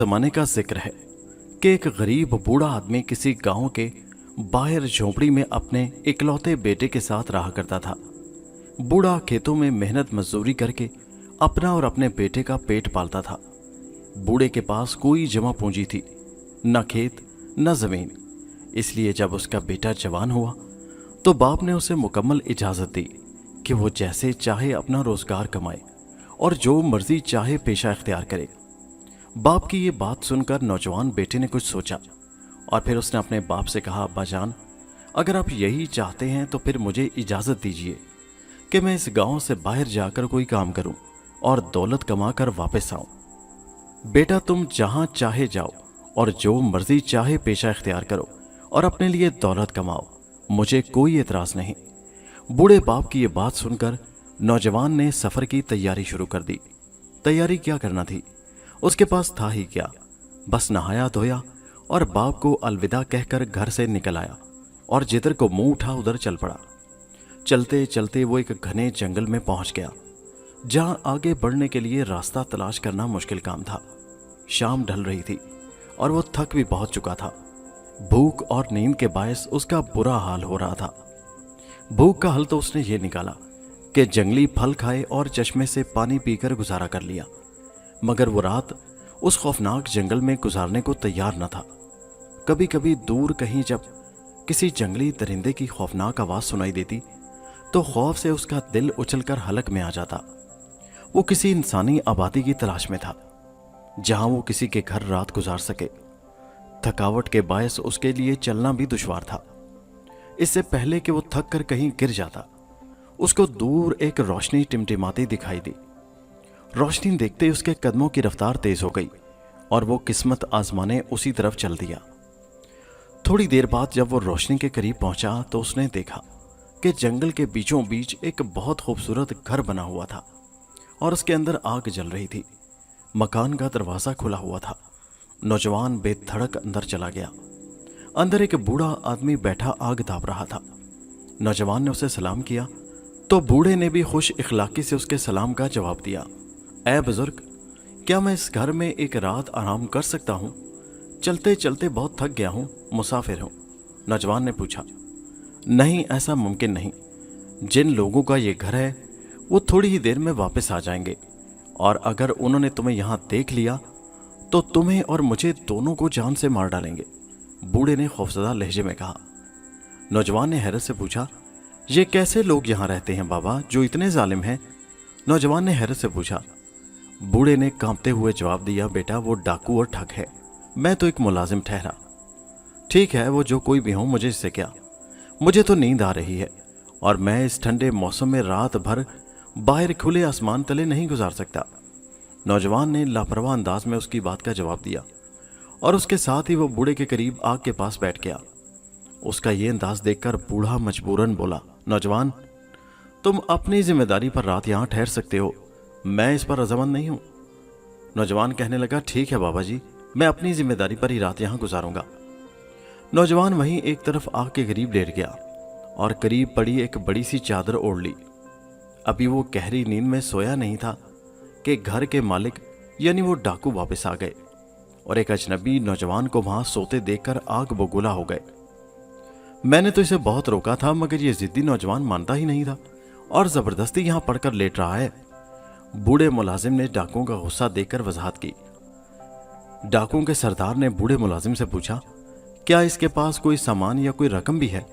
जमाने का जिक्र है कि एक गरीब बूढ़ा आदमी किसी गांव के बाहर झोपड़ी में अपने इकलौते बेटे के साथ रहा करता था। बूढ़ा खेतों में मेहनत मजदूरी करके अपना और अपने बेटे का पेट पालता था। बूढ़े के पास कोई जमा पूंजी थी, न खेत न जमीन। इसलिए जब उसका बेटा जवान हुआ तो बाप ने उसे मुकम्मल इजाजत दी कि वो जैसे चाहे अपना रोजगार कमाए और जो मर्जी चाहे पेशा इख्तियार करे। बाप की ये बात सुनकर नौजवान बेटे ने कुछ सोचा और फिर उसने अपने बाप से कहा, अब्बा जान, अगर आप यही चाहते हैं तो फिर मुझे इजाज़त दीजिए कि मैं इस गांव से बाहर जाकर कोई काम करूं और दौलत कमाकर वापस आऊं। बेटा, तुम जहां चाहे जाओ और जो मर्जी चाहे पेशा इख्तियार करो और अपने लिए दौलत कमाओ, मुझे कोई एतराज़ नहीं। बूढ़े बाप की ये बात सुनकर नौजवान ने सफ़र की तैयारी शुरू कर दी। तैयारी क्या करना थी, उसके पास था ही क्या, बस नहाया धोया और बाप को अलविदा कहकर घर से निकल आया और जिधर को मुंह उठा उधर चल पड़ा। चलते चलते वो एक घने जंगल में पहुंच गया जहां आगे बढ़ने के लिए रास्ता तलाश करना मुश्किल काम था। शाम ढल रही थी और वो थक भी बहुत चुका था। भूख और नींद के बायस उसका बुरा हाल हो रहा था। भूख का हल तो उसने ये निकाला कि जंगली फल खाए और चश्मे से पानी पीकर गुजारा कर लिया, मगर वो रात उस खौफनाक जंगल में गुजारने को तैयार न था। कभी कभी दूर कहीं जब किसी जंगली दरिंदे की खौफनाक आवाज़ सुनाई देती तो खौफ से उसका दिल उछलकर हलक में आ जाता। वो किसी इंसानी आबादी की तलाश में था जहां वो किसी के घर रात गुजार सके। थकावट के बायस उसके लिए चलना भी दुश्वार था। इससे पहले कि वो थक कर कहीं गिर जाता, उसको दूर एक रोशनी टिमटिमाती दिखाई दी। रोशनी देखते ही उसके कदमों की रफ्तार तेज हो गई और वो किस्मत आजमाने उसी तरफ चल दिया। थोड़ी देर बाद जब वो रोशनी के करीब पहुंचा तो उसने देखा कि जंगल के बीचों बीच एक बहुत खूबसूरत घर बना हुआ था और उसके अंदर आग जल रही थी। मकान का दरवाज़ा खुला हुआ था। नौजवान बेधड़क अंदर चला गया। अंदर एक बूढ़ा आदमी बैठा आग दाब रहा था। नौजवान ने उसे सलाम किया तो बूढ़े ने भी खुश इखलाकी से उसके सलाम का जवाब दिया। ऐ बुजुर्ग, क्या मैं इस घर में एक रात आराम कर सकता हूँ? चलते चलते बहुत थक गया हूँ, मुसाफिर हूँ। नौजवान ने पूछा। नहीं, ऐसा मुमकिन नहीं। जिन लोगों का ये घर है वो थोड़ी ही देर में वापस आ जाएंगे और अगर उन्होंने तुम्हें यहाँ देख लिया तो तुम्हें और मुझे दोनों को जान से मार डालेंगे, बूढ़े ने खौफजदा लहजे में कहा। नौजवान ने हैरत से पूछा, ये कैसे लोग यहाँ रहते हैं बाबा जो इतने जालिम हैं? नौजवान ने हैरत से पूछा। बूढ़े ने कांपते हुए जवाब दिया, बेटा, वो डाकू और ठग है, मैं तो एक मुलाजिम ठहरा। ठीक है, वो जो कोई भी हो, मुझे इससे क्या? मुझे तो नींद आ रही है और मैं इस ठंडे मौसम में रात भर बाहर खुले आसमान तले नहीं गुजार सकता। नौजवान ने लापरवाह अंदाज में उसकी बात का जवाब दिया और उसके साथ ही वो बूढ़े के करीब आग के पास बैठ गया। उसका ये अंदाज देखकर बूढ़ा मजबूरन बोला, नौजवान, तुम अपनी जिम्मेदारी पर रात यहाँ ठहर सकते हो, मैं इस पर रजामंद नहीं हूं। नौजवान कहने लगा, ठीक है बाबा जी, मैं अपनी जिम्मेदारी पर ही रात यहाँ गुजारूंगा। नौजवान वहीं एक तरफ आग के करीब लेट गया और करीब पड़ी एक बड़ी सी चादर ओढ़ ली। अभी वो गहरी नींद में सोया नहीं था कि घर के मालिक यानी वो डाकू वापस आ गए और एक अजनबी नौजवान को वहां सोते देखकर आग बबूला हो गए। मैंने तो इसे बहुत रोका था मगर ये जिद्दी नौजवान मानता ही नहीं था और जबरदस्ती यहां पड़कर लेट रहा है। बूढ़े मुलाजिम ने डाकुओं का गुस्सा देखकर वजाहत की। डाकुओं के सरदार ने बूढ़े मुलाजिम से पूछा, क्या इसके पास कोई सामान या कोई रकम भी है?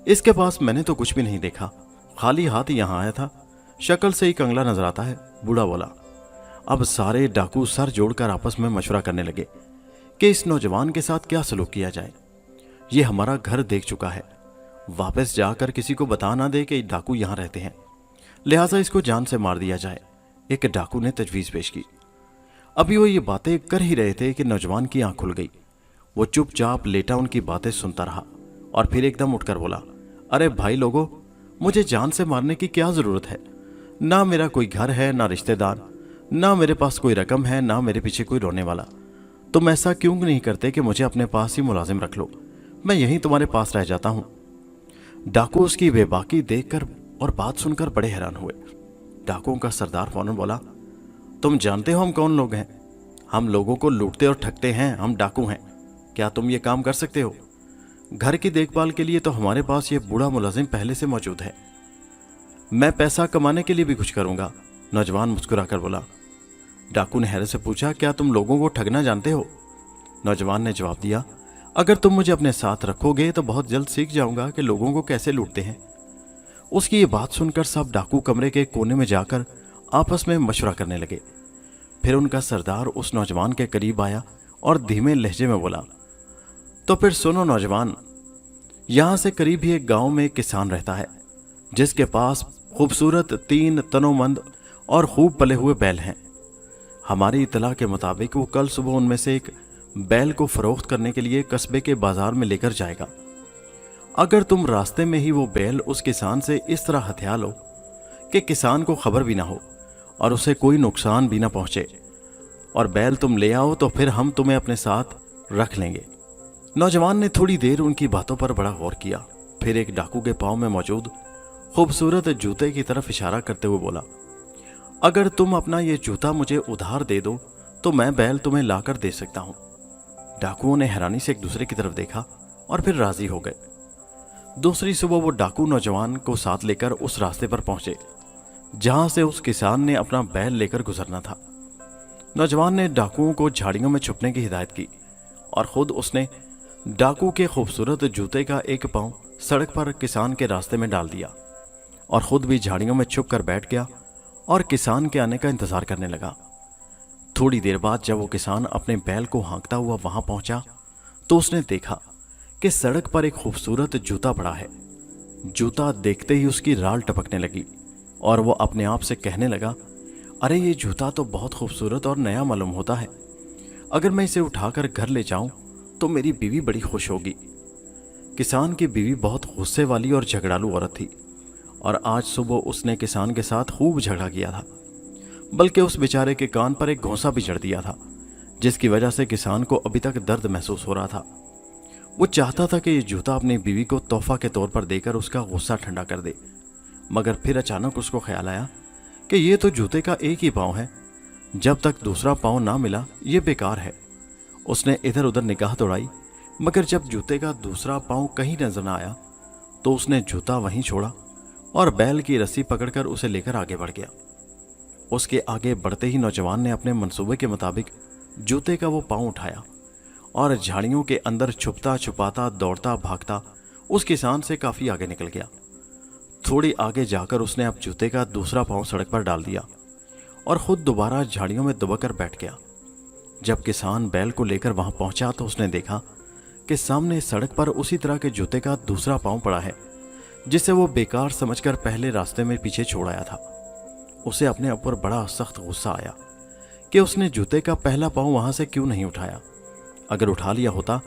इसके पास मैंने तो कुछ भी नहीं देखा, खाली हाथ यहां आया था, शक्ल से ही कंगला नजर आता है, बूढ़ा बोला। अब सारे डाकू सर जोड़कर आपस में मशवरा करने लगे कि इस नौजवान के साथ क्या सलूक किया जाए। ये हमारा घर देख चुका है, वापस जाकर किसी को बता ना दे कि डाकू यहां रहते हैं, लिहाजा इसको जान से मार दिया जाए, एक डाकू ने तजवीज पेश की। अभी वो ये बातें कर ही रहे थे कि नौजवान की आंख खुल गई। वो चुपचाप लेटा उनकी बातें सुनता रहा और फिर एकदम उठकर बोला, अरे भाई लोगों, मुझे जान से मारने की क्या जरूरत है? ना मेरा कोई घर है, ना रिश्तेदार, ना मेरे पास कोई रकम है, ना मेरे पीछे कोई रोने वाला। तुम ऐसा क्यों नहीं करते कि मुझे अपने पास ही मुलाजिम रख लो, मैं यहीं तुम्हारे पास रह जाता हूं। डाकू उसकी बेबाकी देखकर और बात सुनकर बड़े हैरान हुए। डाकुओं का सरदार फौरन बोला, तुम जानते हो हम कौन लोग हैं? हम लोगों को लूटते और ठगते हैं, हम डाकू हैं। क्या तुम ये काम कर सकते हो? घर की देखभाल के लिए तो हमारे पास ये बूढ़ा मुलाजिम पहले से मौजूद है। मैं पैसा कमाने के लिए भी कुछ करूंगा, नौजवान मुस्कुराकर बोला। डाकू ने हैरत से पूछा, क्या तुम लोगों को ठगना जानते हो? नौजवान ने जवाब दिया, अगर तुम मुझे अपने साथ रखोगे तो बहुत जल्द सीख जाऊंगा कि लोगों को कैसे लूटते हैं। उसकी ये बात सुनकर सब डाकू कमरे के कोने में जाकर आपस में मशवरा करने लगे। फिर उनका सरदार उस नौजवान के करीब आया और धीमे लहजे में बोला, तो फिर सुनो नौजवान, यहां से करीब ही एक गांव में एक किसान रहता है जिसके पास खूबसूरत 3 तनोमंद और खूब पले हुए बैल हैं। हमारी इतला के मुताबिक वो कल सुबह उनमें से एक बैल को फरोख्त करने के लिए कस्बे के बाजार में लेकर जाएगा। अगर तुम रास्ते में ही वो बैल उस किसान से इस तरह हथिया लो कि किसान को खबर भी ना हो और उसे कोई नुकसान भी ना पहुंचे और बैल तुम ले आओ, तो फिर हम तुम्हें अपने साथ रख लेंगे। नौजवान ने थोड़ी देर उनकी बातों पर बड़ा गौर किया, फिर एक डाकू के पांव में मौजूद खूबसूरत जूते की तरफ इशारा करते हुए बोला, अगर तुम अपना ये जूता मुझे उधार दे दो तो मैं बैल तुम्हें लाकर दे सकता हूं। डाकुओं ने हैरानी से एक दूसरे की तरफ देखा और फिर राजी हो गए। दूसरी सुबह वो डाकू नौजवान को साथ लेकर उस रास्ते पर पहुंचे जहां से उस किसान ने अपना बैल लेकर गुजरना था। नौजवान ने डाकुओं को झाड़ियों में छुपने की हिदायत की और खुद उसने डाकू के खूबसूरत जूते का एक पांव सड़क पर किसान के रास्ते में डाल दिया और खुद भी झाड़ियों में छुप कर बैठ गया और किसान के आने का इंतजार करने लगा। थोड़ी देर बाद जब वो किसान अपने बैल को हाँकता हुआ वहां पहुंचा तो उसने देखा कि सड़क पर एक खूबसूरत जूता पड़ा है। जूता देखते ही उसकी राल टपकने लगी और वो अपने आप से कहने लगा, अरे ये जूता तो बहुत खूबसूरत और नया मालूम होता है। अगर मैं इसे उठाकर घर ले जाऊं तो मेरी बीवी बड़ी खुश होगी। किसान की बीवी बहुत गुस्से वाली और झगड़ालू औरत थी और आज सुबह उसने किसान के साथ खूब झगड़ा किया था, बल्कि उस बेचारे के कान पर एक घोंसा भी जड़ दिया था जिसकी वजह से किसान को अभी तक दर्द महसूस हो रहा था। वो चाहता था कि ये जूता अपनी बीवी को तोहफा के तौर पर देकर उसका गुस्सा ठंडा कर दे, मगर फिर अचानक उसको ख्याल आया कि ये तो जूते का एक ही पाँव है, जब तक दूसरा पाँव ना मिला ये बेकार है। उसने इधर उधर निगाह दौड़ाई, मगर जब जूते का दूसरा पाँव कहीं नजर न आया तो उसने जूता वहीं छोड़ा और बैल की रस्सी पकड़कर उसे लेकर आगे बढ़ गया। उसके आगे बढ़ते ही नौजवान ने अपने मंसूबे के मुताबिक जूते का वो पाँव उठाया और झाड़ियों के अंदर छुपता छुपाता दौड़ता भागता उस किसान से काफी आगे निकल गया। थोड़ी आगे जाकर उसने अब जूते का दूसरा पाँव सड़क पर डाल दिया और खुद दोबारा झाड़ियों में दुबकर बैठ गया। जब किसान बैल को लेकर वहां पहुंचा तो उसने देखा कि सामने सड़क पर उसी तरह के जूते का दूसरा पाँव पड़ा है जिसे वो बेकार समझकर पहले रास्ते में पीछे छोड़ आया था। उसे अपने ऊपर बड़ा सख्त गुस्सा आया कि उसने जूते का पहला पाँव वहां से क्यों नहीं उठाया। अगर उठा लिया होता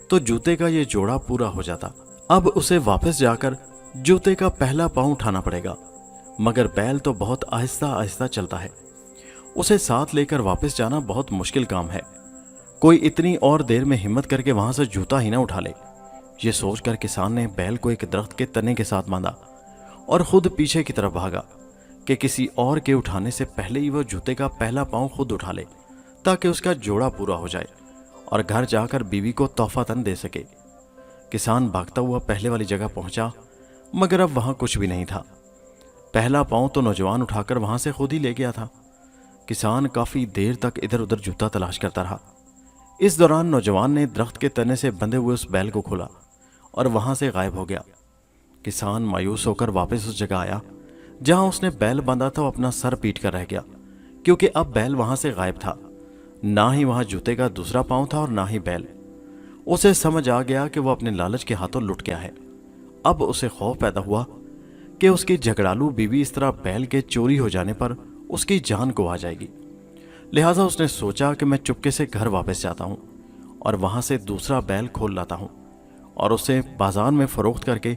तो जूते का ये जोड़ा पूरा हो जाता। अब उसे वापस जाकर जूते का पहला पाँव उठाना पड़ेगा, मगर बैल तो बहुत आहिस्ता आहिस्ता चलता है, उसे साथ लेकर वापस जाना बहुत मुश्किल काम है। कोई इतनी और देर में हिम्मत करके वहां से जूता ही ना उठा ले। ये सोचकर किसान ने बैल को एक दरख्त के तने के साथ बांधा और खुद पीछे की तरफ भागा कि किसी और के उठाने से पहले ही वह जूते का पहला पाँव खुद उठा ले ताकि उसका जोड़ा पूरा हो जाए और घर जाकर बीवी को तोहफातन दे सके। किसान भागता हुआ पहले वाली जगह पहुंचा, मगर अब वहां कुछ भी नहीं था। पहला पाँव तो नौजवान उठाकर वहां से खुद ही ले गया था। किसान काफी देर तक इधर उधर जूता तलाश करता रहा। इस दौरान नौजवान ने दरख्त के तने से बंधे हुए उस बैल को खोला और वहां से गायब हो गया। किसान मायूस होकर वापस उस जगह आया जहां उसने बैल बांधा था। वो अपना सर पीट कर रह गया क्योंकि अब बैल वहां से गायब था। ना ही वहां जूते का दूसरा पाँव था और ना ही बैल। उसे समझ आ गया कि वह अपने लालच के हाथों लुट गया है। अब उसे खौफ पैदा हुआ कि उसकी झगड़ालू बीवी इस तरह बैल के चोरी हो जाने पर उसकी जान को आ जाएगी। लिहाजा उसने सोचा कि मैं चुपके से घर वापस जाता हूं और वहां से दूसरा बैल खोल लाता हूं और उसे बाजार में फरोख्त करके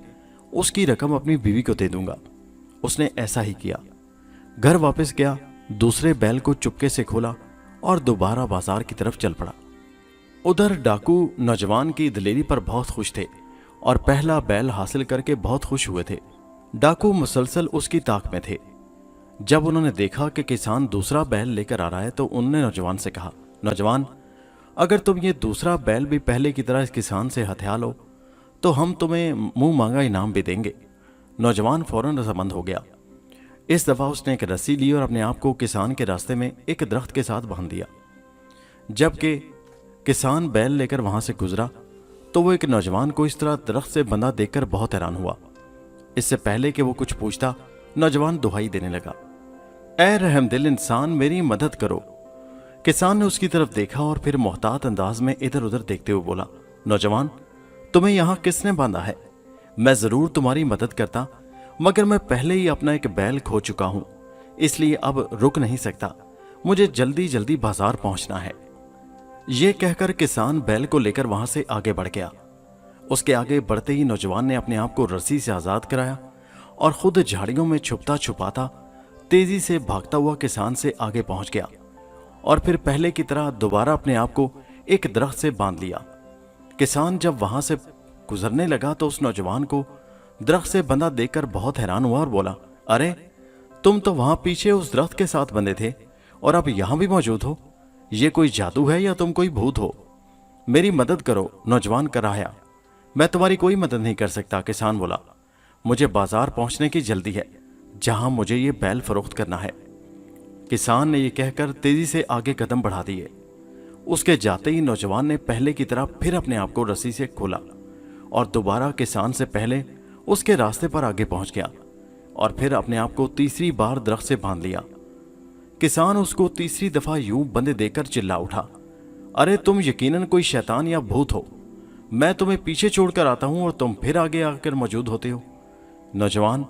उसकी रकम अपनी बीवी को दे दूंगा। उसने ऐसा ही किया। घर वापस गया, दूसरे बैल को चुपके से खोला और दोबारा बाजार की तरफ चल पड़ा। उधर डाकू नौजवान की दिलेरी पर बहुत खुश थे और पहला बैल हासिल करके बहुत खुश हुए थे। डाकू मुसलसल उसकी ताक में थे। जब उन्होंने देखा कि किसान दूसरा बैल लेकर आ रहा है तो उन्होंने नौजवान से कहा, नौजवान, अगर तुम ये दूसरा बैल भी पहले की तरह इस किसान से हथिया लो तो हम तुम्हें मुंह मांगा इनाम भी देंगे। नौजवान फौरन रजामंद हो गया। इस दफा उसने एक रस्सी ली और अपने आप को किसान के रास्ते में एक दरख्त के साथ बांध दिया। जबकि किसान बैल लेकर वहां से गुजरा तो वो एक नौजवान को इस तरह दरख्त से बंधा देखकर बहुत हैरान हुआ। इससे पहले कि वो कुछ पूछता, नौजवान दुहाई देने लगा, ऐ रहमदिल इंसान, मेरी मदद करो। किसान ने उसकी तरफ देखा और फिर मोहतात अंदाज में इधर उधर देखते हुए बोला, नौजवान, तुम्हें यहां किसने बांधा है? मैं जरूर तुम्हारी मदद करता, मगर मैं पहले ही अपना एक बैल खो चुका हूं, इसलिए अब रुक नहीं सकता। मुझे जल्दी जल्दी बाजार पहुंचना है। यह कहकर किसान बैल को लेकर वहां से आगे बढ़ गया। उसके आगे बढ़ते ही नौजवान ने अपने आप को रस्सी से आजाद कराया और खुद झाड़ियों में छुपता छुपाता तेजी से भागता हुआ किसान से आगे पहुंच गया और फिर पहले की तरह दोबारा अपने आप को एक दरख्त से बांध लिया। किसान जब वहां से गुजरने लगा तो उस नौजवान को दरख्त से बंधा देखकर बहुत हैरान हुआ और बोला, अरे तुम तो वहां पीछे उस दरख्त के साथ बंधे थे और अब यहां भी मौजूद हो। ये कोई जादू है या तुम कोई भूत हो? मेरी मदद करो। नौजवान कराया। मैं तुम्हारी कोई मदद नहीं कर सकता, किसान बोला। मुझे बाजार पहुंचने की जल्दी है, जहां मुझे ये बैल फरोख्त करना है। किसान ने यह कहकर तेजी से आगे कदम बढ़ा दिए। उसके जाते ही नौजवान ने पहले की तरह फिर अपने आप को रस्सी से खोला और दोबारा किसान से पहले उसके रास्ते पर आगे पहुंच गया और फिर अपने आप को तीसरी बार दरख्त से बांध लिया। किसान उसको तीसरी दफा यूं बंधे देखकर चिल्ला उठा, अरे तुम यकीनन कोई शैतान या भूत हो। मैं तुम्हें पीछे छोड़कर आता हूं और तुम फिर आगे आकर मौजूद होते हो। नौजवान,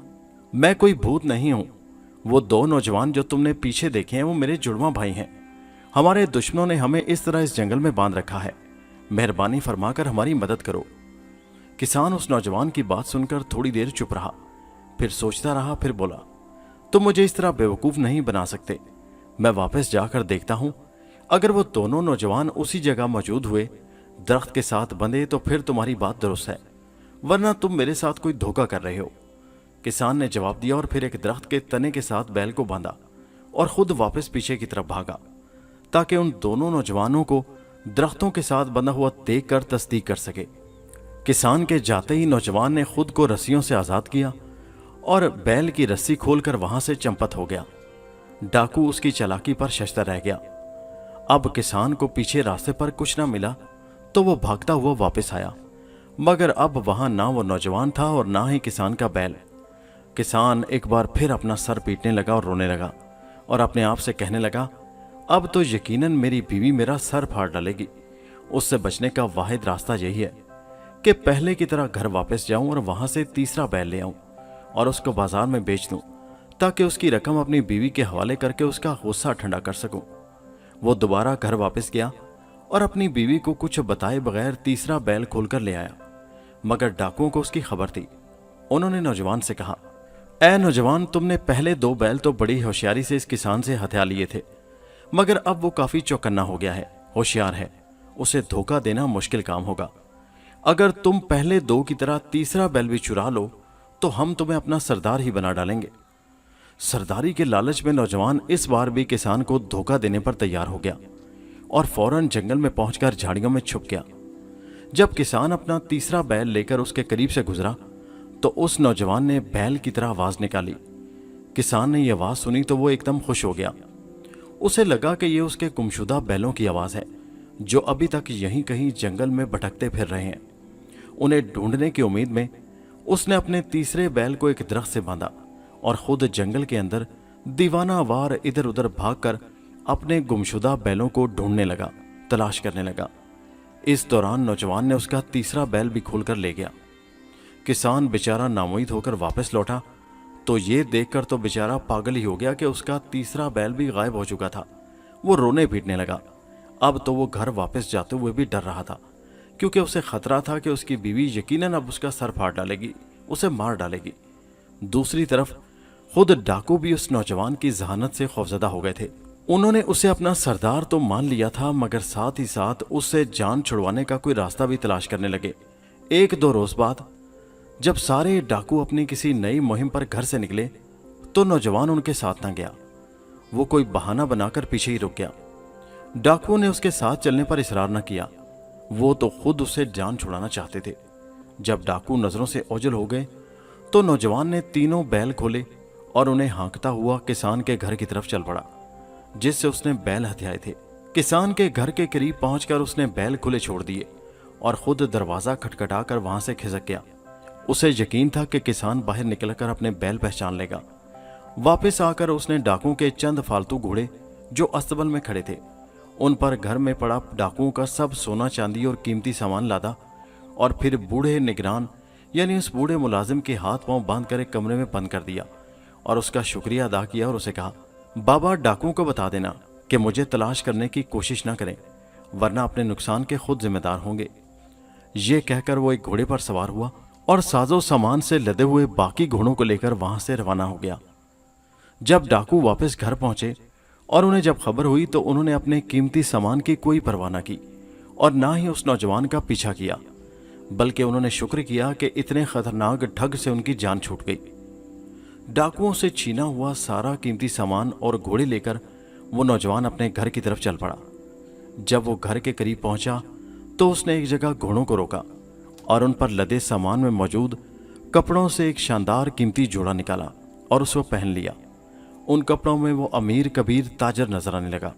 मैं कोई भूत नहीं हूं। वो दो नौजवान जो तुमने पीछे देखे हैं वो मेरे जुड़वा भाई हैं। हमारे दुश्मनों ने हमें इस तरह इस जंगल में बांध रखा है। मेहरबानी फरमाकर हमारी मदद करो। किसान उस नौजवान की बात सुनकर थोड़ी देर चुप रहा, फिर सोचता रहा, फिर बोला, तुम मुझे इस तरह बेवकूफ नहीं बना सकते। मैं वापस जाकर देखता हूं, अगर वो दोनों नौजवान उसी जगह मौजूद हुए दरख्त के साथ बंधे तो फिर तुम्हारी बात दुरुस्त है, वरना तुम मेरे साथ कोई धोखा कर रहे हो। किसान ने जवाब दिया और फिर एक दरख्त के तने के साथ बैल को बांधा और खुद वापस पीछे की तरफ भागा ताकि उन दोनों नौजवानों को दरख्तों के साथ बंधा हुआ देखकर तस्दीक कर सके। किसान के जाते ही नौजवान ने खुद को रस्सियों से आजाद किया और बैल की रस्सी खोलकर वहां से चंपत हो गया। डाकू उसकी चालाकी पर शशतर रह गया। अब किसान को पीछे रास्ते पर कुछ ना मिला तो वो भागता हुआ वापस आया, मगर अब वहां ना वो नौजवान था और ना ही किसान का बैल। किसान एक बार फिर अपना सर पीटने लगा और रोने लगा और अपने आप से कहने लगा, अब तो यकीनन मेरी बीवी मेरा सर फाड़ डालेगी। उससे बचने का वाहिद रास्ता यही है कि पहले की तरह घर वापस जाऊं और वहां से तीसरा बैल ले आऊं और उसको बाजार में बेच दूं ताकि उसकी रकम अपनी बीवी के हवाले करके उसका गुस्सा ठंडा कर सकूं। वो दोबारा घर वापस गया और अपनी बीवी को कुछ बताए बगैर तीसरा बैल खोलकर ले आया, मगर डाकुओं को उसकी खबर थी। उन्होंने नौजवान से कहा, ऐ नौजवान, तुमने पहले दो बैल तो बड़ी होशियारी से इस किसान से हथिया लिए थे, मगर अब वो काफी चौकन्ना हो गया है, होशियार है, उसे धोखा देना मुश्किल काम होगा। अगर तुम पहले दो की तरह तीसरा बैल भी चुरा लो तो हम तुम्हें अपना सरदार ही बना डालेंगे। सरदारी के लालच में नौजवान इस बार भी किसान को धोखा देने पर तैयार हो गया और फौरन जंगल में पहुंचकर झाड़ियों में छुप गया। जब किसान अपना तीसरा बैल लेकर उसके करीब से गुजरा तो उस नौजवान ने बैल की तरह आवाज निकाली। किसान ने यह आवाज सुनी तो वो एकदम खुश हो गया। उसे लगा कि यह उसके गुमशुदा बैलों की आवाज है जो अभी तक यहीं कहीं जंगल में भटकते फिर रहे हैं। उन्हें ढूंढने की उम्मीद में उसने अपने तीसरे बैल को एक दरख्त से बांधा और खुद जंगल के अंदर दीवानावार इधर उधर भागकर अपने गुमशुदा बैलों को ढूंढने लगा, तलाश करने लगा। इस दौरान नौजवान ने उसका तीसरा बैल भी खोलकर ले गया। किसान बेचारा नामुईद होकर वापस लौटा तो ये देखकर तो बेचारा पागल ही हो गया कि उसका तीसरा बैल भी गायब हो चुका था। वो रोने पीटने लगा। अब तो वो घर वापस जाते हुए भी डर रहा था, क्योंकि उसे खतरा था कि उसकी बीवी यकीनन अब उसका सर फाड़ डालेगी, उसे मार डालेगी। दूसरी तरफ खुद डाकू भी उस नौजवान की जहानत से खौफजदा हो गए थे। उन्होंने उसे अपना सरदार तो मान लिया था, मगर साथ ही साथ उससे जान छुड़वाने का कोई रास्ता भी तलाश करने लगे। एक दो रोज बाद जब सारे डाकू अपनी किसी नई मुहिम पर घर से निकले तो नौजवान उनके साथ न गया। वो कोई बहाना बनाकर पीछे ही रुक गया। डाकुओं ने उसके साथ चलने पर इसरार न किया। वो तो खुद उसे जान छुड़ाना चाहते थे। जब डाकू नजरों से ओझल हो गए तो नौजवान ने तीनों बैल खोले और उन्हें हाँकता हुआ किसान के घर की तरफ चल पड़ा, जिससे उसने बैल हथियाए थे। किसान के घर के करीब पहुंचकर उसने बैल खुले छोड़ दिए और खुद दरवाजा खटखटाकर वहां से खिसक गया। उसे यकीन था कि किसान बाहर निकलकर अपने बैल पहचान लेगा। वापस आकर उसने डाकुओं के चंद फालतू घोड़े जो अस्तबल में खड़े थे, उन पर घर में पड़ा डाकुओं का सब सोना चांदी और कीमती सामान लादा और फिर बूढ़े निगरान यानी उस बूढ़े मुलाजिम के हाथ पांव बांध कर एक कमरे में बंद कर दिया और उसका शुक्रिया अदा किया और उसे कहा, बाबा डाकुओं को बता देना कि मुझे तलाश करने की कोशिश न करें, वरना अपने नुकसान के खुद जिम्मेदार होंगे। ये कहकर वो एक घोड़े पर सवार हुआ और साजो सामान से लदे हुए बाकी घोड़ों को लेकर वहां से रवाना हो गया। जब डाकू वापस घर पहुंचे और उन्हें जब खबर हुई तो उन्होंने अपने कीमती सामान की कोई परवाह न की और ना ही उस नौजवान का पीछा किया, बल्कि उन्होंने शुक्र किया कि इतने खतरनाक ठग से उनकी जान छूट गई। डाकुओं से छीना हुआ सारा कीमती सामान और घोड़े लेकर वो नौजवान अपने घर की तरफ चल पड़ा। जब वो घर के करीब पहुंचा तो उसने एक जगह घोड़ों को रोका और उन पर लदे सामान में मौजूद कपड़ों से एक शानदार कीमती जोड़ा निकाला और उसको पहन लिया। उन कपड़ों में वो अमीर कबीर ताजर नजर आने लगा।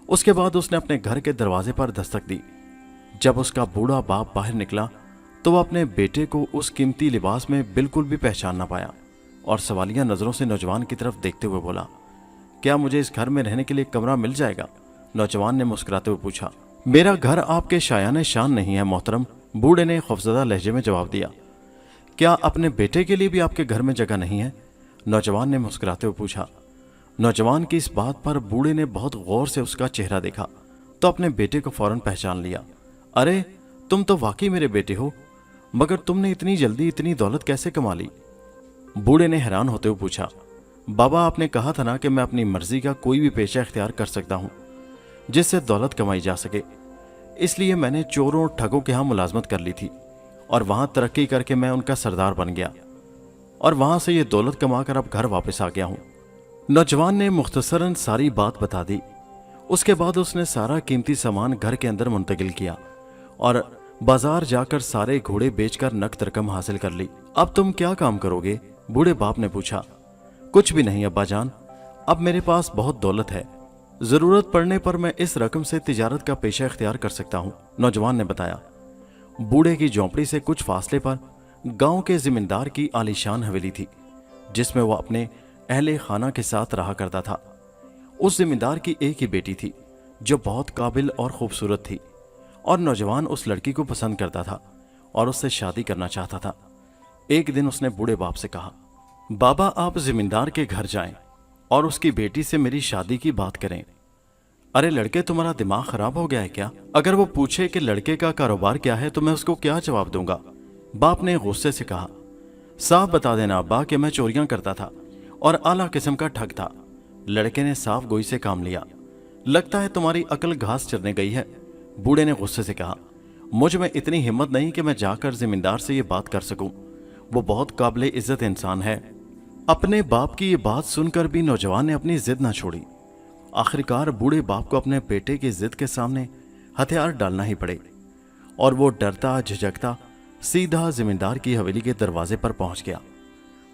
उसके बाद उसने अपने घर के दरवाजे पर दस्तक दी। जब उसका बूढ़ा बाप बाहर निकला तो वह अपने बेटे को उस कीमती लिबास में बिल्कुल भी पहचान ना पाया और सवालिया नजरों से नौजवान की तरफ देखते हुए बोला, क्या मुझे इस घर में रहने के लिए कमरा मिल जाएगा? नौजवान ने मुस्कुराते हुए पूछा। मेरा घर आपके शायाने शान नहीं है मोहतरम, बूढ़े ने खौफजदा लहजे में जवाब दिया। क्या अपने बेटे के लिए भी आपके घर में जगह नहीं है? नौजवान ने मुस्कुराते हुए पूछा। नौजवान की इस बात पर बूढ़े ने बहुत गौर से उसका चेहरा देखा तो अपने बेटे को फौरन पहचान लिया। अरे, तुम तो वाकई मेरे बेटे हो, मगर तुमने इतनी जल्दी इतनी दौलत कैसे कमा ली? बूढ़े ने हैरान होते हुए पूछा। बाबा, आपने कहा था ना कि मैं अपनी मर्जी का कोई भी पेशा इख्तियार कर सकता हूँ जिससे दौलत कमाई जा सके। इसलिए मैंने चोरों और ठगों के यहाँ मुलाजमत कर ली थी और वहां तरक्की करके मैं उनका सरदार बन गया और वहां से ये दौलत कमाकर अब घर वापस आ गया हूँ। नौजवान ने मुख्तसरन सारी बात बता दी। उसके बाद उसने सारा कीमती सामान घर के अंदर मुंतकिल किया और बाजार जाकर सारे घोड़े बेचकर नकद रकम हासिल कर ली। अब तुम क्या काम करोगे? बूढ़े बाप ने पूछा। कुछ भी नहीं अब्बा जान, अब मेरे पास बहुत दौलत है, जरूरत पड़ने पर मैं इस रकम से तिजारत का पेशा इख्तियार कर सकता हूँ, नौजवान ने बताया। बूढ़े की झोंपड़ी से कुछ फासले पर गांव के जिमींदार की आलीशान हवेली थी जिसमें वह अपने अहले खाना के साथ रहा करता था। उस जिमींदार की एक ही बेटी थी जो बहुत काबिल और खूबसूरत थी और नौजवान उस लड़की को पसंद करता था और उससे शादी करना चाहता था। एक दिन उसने बूढ़े बाप से कहा, बाबा आप जिमींदार के घर जाएं और उसकी बेटी से मेरी शादी की बात करें। अरे लड़के, तुम्हारा दिमाग खराब हो गया है क्या? अगर वो पूछे कि लड़के का कारोबार क्या है तो मैं उसको क्या जवाब दूंगा? बाप ने गुस्से से कहा। साफ बता देना अब्बा कि मैं चोरियां करता था और आला किस्म का ठग था। लड़के ने साफ गोई से काम लिया। लगता है तुम्हारी अकल घास चरने गई है, बूढ़े ने गुस्से से कहा। मुझ में इतनी हिम्मत नहीं कि मैं जाकर जिमींदार से ये बात कर सकूं, वो बहुत काबिल इज्जत इंसान है। अपने बाप की ये बात सुनकर भी नौजवान ने अपनी जिद ना छोड़ी। आखिरकार बूढ़े बाप को अपने बेटे की जिद के सामने हथियार डालना ही पड़े और वो डरता झिझकता सीधा जिमींदार की हवेली के दरवाजे पर पहुंच गया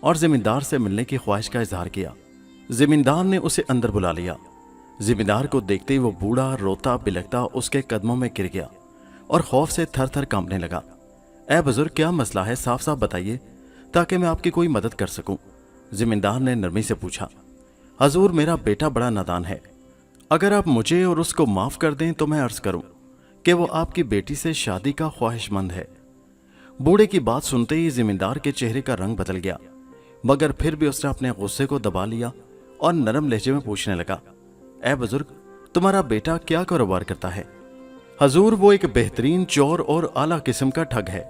और जिमींदार से मिलने की ख्वाहिश का इजहार किया। जिमींदार ने उसे अंदर बुला लिया। जिमींदार को देखते ही वो बूढ़ा रोता बिलखता उसके कदमों में गिर गया और खौफ से थर थर कांपने लगा। ऐ बुजुर्ग, क्या मसला है? साफ साफ बताइए ताकि मैं आपकी कोई मदद कर सकूं, जिमींदार ने नरमी से पूछा। हजूर, मेरा बेटा बड़ा नादान है, अगर आप मुझे और उसको माफ कर दें तो मैं अर्ज करूं कि वो आपकी बेटी से शादी का ख्वाहिशमंद है। बूढ़े की बात सुनते ही जिमींदार के चेहरे का रंग बदल गया, मगर फिर भी उसने अपने गुस्से को दबा लिया और नरम लहजे में पूछने लगा, ऐ बुजुर्ग, तुम्हारा बेटा क्या कारोबार करता है? हजूर, वो एक बेहतरीन चोर और आला किस्म का ठग है।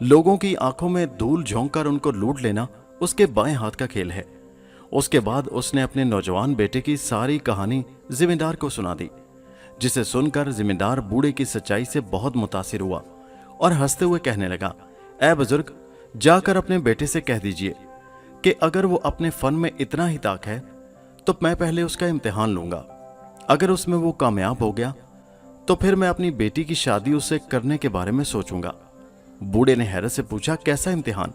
लोगों की आंखों में धूल झोंक कर उनको लूट लेना उसके बाएं हाथ का खेल है। उसके बाद उसने अपने नौजवान बेटे की सारी कहानी जिमींदार को सुना दी, जिसे सुनकर जिमींदार बूढ़े की सच्चाई से बहुत मुतासिर हुआ और हंसते हुए कहने लगा, ऐ बुजुर्ग, जाकर अपने बेटे से कह दीजिए कि अगर वो अपने फन में इतना ही ताक है तो मैं पहले उसका इम्तिहान लूंगा अगर उसमें वो कामयाब हो गया तो फिर मैं अपनी बेटी की शादी उससे करने के बारे में सोचूंगा। बूढ़े ने हैरत से पूछा, कैसा इम्तिहान?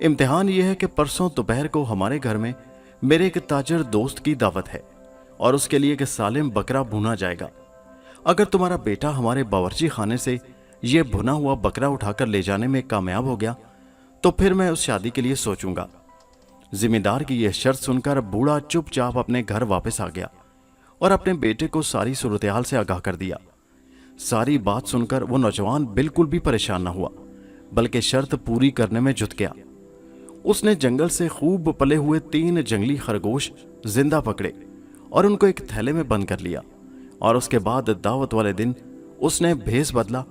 इम्तिहान यह है कि परसों दोपहर को हमारे घर में मेरे एक ताजर दोस्त की दावत है और उसके लिए एक सालिम बकरा भुना जाएगा। अगर तुम्हारा बेटा हमारे बावर्ची खाने से यह भुना हुआ बकरा उठाकर ले जाने में कामयाब हो गया तो फिर मैं उस शादी के लिए सोचूंगा। जिम्मेदार की यह शर्त सुनकर बूढ़ा चुपचाप अपने घर वापस आ गया और अपने बेटे को सारी सूरत-ए-हाल से आगाह कर दिया। सारी बात सुनकर वो नौजवान बिल्कुल भी परेशान न हुआ, बल्कि शर्त पूरी करने में जुट गया। उसने जंगल से खूब पले हुए 3 जंगली खरगोश जिंदा पकड़े और उनको एक थैले में बंद कर लिया और उसके बाद दावत वाले दिन उसने भेस बदला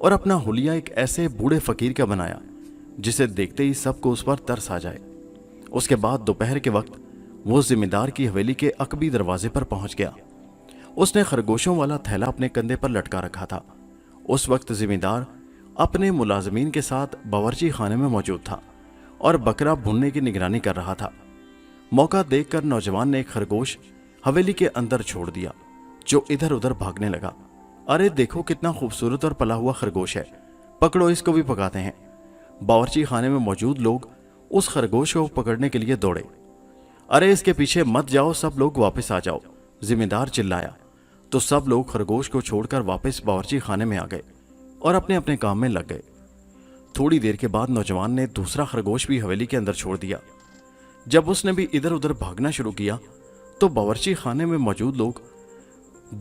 और अपना हुलिया एक ऐसे बूढ़े फकीर का बनाया जिसे देखते ही सबको उस पर तरस आ जाए। उसके बाद दोपहर के वक्त वो जिम्मेदार की हवेली के अकबी दरवाजे पर पहुंच गया। उसने खरगोशों वाला थैला अपने कंधे पर लटका रखा था। उस वक्त जिम्मेदार अपने मुलाजमीन के साथ बावर्ची खाने में मौजूद था और बकरा भुनने की निगरानी कर रहा था। मौका देखकर नौजवान ने एक खरगोश हवेली के अंदर छोड़ दिया जो इधर उधर भागने लगा। अरे देखो कितना खूबसूरत और पला हुआ खरगोश है, पकड़ो इसको भी पकाते हैं। बावर्ची खाने में मौजूद लोग उस खरगोश को पकड़ने के लिए दौड़े। अरे इसके पीछे मत जाओ, सब लोग वापस आ जाओ, जिम्मेदार चिल्लाया। तो सब लोग खरगोश को छोड़कर वापस बावर्ची खाने में आ गए और अपने अपने काम में लग गए। थोड़ी देर के बाद नौजवान ने दूसरा खरगोश भी हवेली के अंदर छोड़ दिया। जब उसने भी इधर उधर भागना शुरू किया तो बावर्ची खाने में मौजूद लोग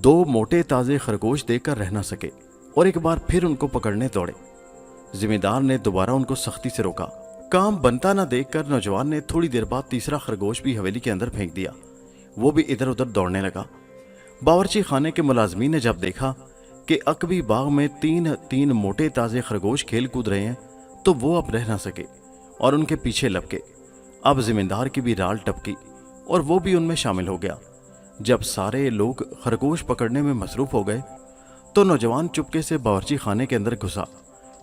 2 मोटे ताजे खरगोश देखकर रह न सके और एक बार फिर उनको पकड़ने दौड़े। जिम्मेदार ने दोबारा उनको सख्ती से रोका। काम बनता ना देखकर नौजवान ने थोड़ी देर बाद तीसरा खरगोश भी हवेली के अंदर फेंक दिया। वो भी इधर उधर दौड़ने लगा। बावर्ची खाने के मुलाजमीन ने जब देखा कि अकबी बाग में 3 मोटे ताजे खरगोश खेल कूद रहे हैं तो वो अब रह ना सके और उनके पीछे लपके। अब जिम्मेदार की भी राल टपकी और वो भी उनमें शामिल हो गया। जब सारे लोग खरगोश पकड़ने में मसरूफ हो गए तो नौजवान चुपके से बावर्ची खाने के अंदर घुसा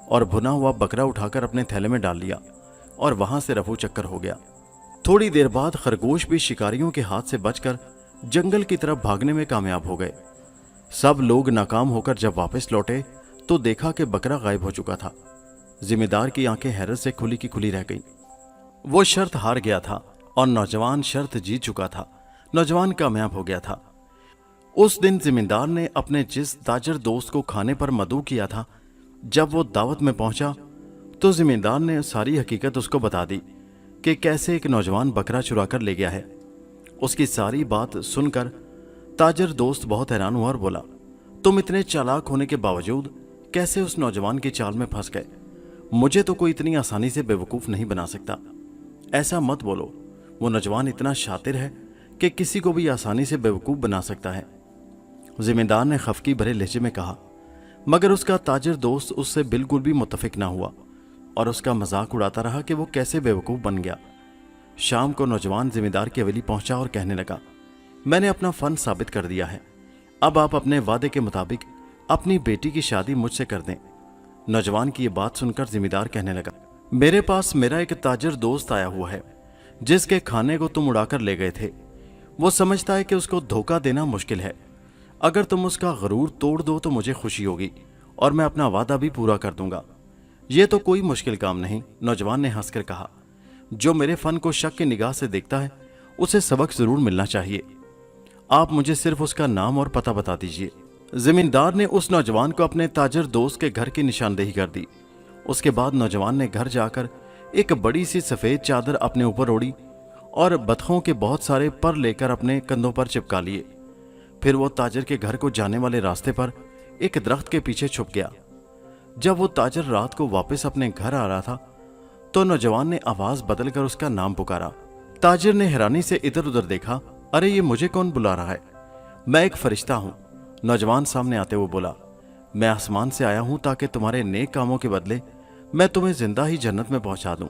और भुना हुआ बकरा उठाकर अपने थैले में डाल लिया और वहां से रफू चक्कर हो गया। थोड़ी देर बाद खरगोश भी शिकारियों के हाथ से बचकर जंगल की तरफ भागने में कामयाब हो गए। सब लोग नाकाम होकर जब वापस लौटे तो देखा कि बकरा गायब हो चुका था। जिम्मेदार की आंखें हैरत से खुली की खुली रह गईं। वो शर्त हार गया था और नौजवान शर्त जीत चुका था। नौजवान कामयाब हो गया था। उस दिन जिम्मेदार ने अपने जिस ताजर दोस्त को खाने पर मदऊ किया था, जब वो दावत में पहुंचा तो जिम्मेदार ने सारी हकीकत उसको बता दी कि कैसे एक नौजवान बकरा चुरा कर ले गया है। उसकी सारी बात सुनकर ताजर दोस्त बहुत हैरान हुआ और बोला, तुम इतने चालाक होने के बावजूद कैसे उस नौजवान की चाल में फंस गए? मुझे तो कोई इतनी आसानी से बेवकूफ़ नहीं बना सकता। ऐसा मत बोलो, वो नौजवान इतना शातिर है कि किसी को भी आसानी से बेवकूफ़ बना सकता है। जिम्मेदार ने खफकी भरे लहजे में कहा, मगर उसका ताजर दोस्त उससे बिल्कुल भी मुत्तफिक ना हुआ और उसका मजाक उड़ाता रहा कि वो कैसे बेवकूफ़ बन गया। शाम को नौजवान जिम्मेदार की हवेली पहुंचा और कहने लगा, मैंने अपना फन साबित कर दिया है। अब आप अपने वादे के मुताबिक अपनी बेटी की शादी मुझसे कर दें। नौजवान की ये बात सुनकर जिम्मेदार कहने लगा, मेरे पास मेरा एक ताजर दोस्त आया हुआ है जिसके खाने को तुम उड़ाकर ले गए थे। वो समझता है कि उसको धोखा देना मुश्किल है। अगर तुम उसका गरूर तोड़ दो तो मुझे खुशी होगी और मैं अपना वादा भी पूरा कर दूंगा। ये तो कोई मुश्किल काम नहीं, नौजवान ने हंसकर कहा। जो मेरे फन को शक की निगाह से देखता है उसे सबक जरूर मिलना चाहिए। आप मुझे सिर्फ उसका नाम और पता बता दीजिए। जिम्मेदार ने उस नौजवान को अपने ताजर दोस्त के घर की निशानदेही कर दी। उसके बाद नौजवान ने घर जाकर एक बड़ी सी सफ़ेद चादर अपने ऊपर ओढ़ी और बतखों के बहुत सारे पर लेकर अपने कंधों पर चिपका लिए। फिर वो ताजर के घर को जाने वाले रास्ते पर एक दरख्त के पीछे छुप गया। जब वो ताजर रात को वापस अपने घर आ रहा था तो नौजवान ने आवाज बदलकर उसका नाम पुकारा। ताजिर ने हैरानी से इधर उधर देखा। अरे ये मुझे कौन बुला रहा है? मैं एक फरिश्ता हूं। नौजवान सामने आते हुए बोला, मैं आसमान से आया हूं ताकि तुम्हारे नेक कामों के बदले मैं तुम्हें जिंदा ही जन्नत में पहुंचा दूं।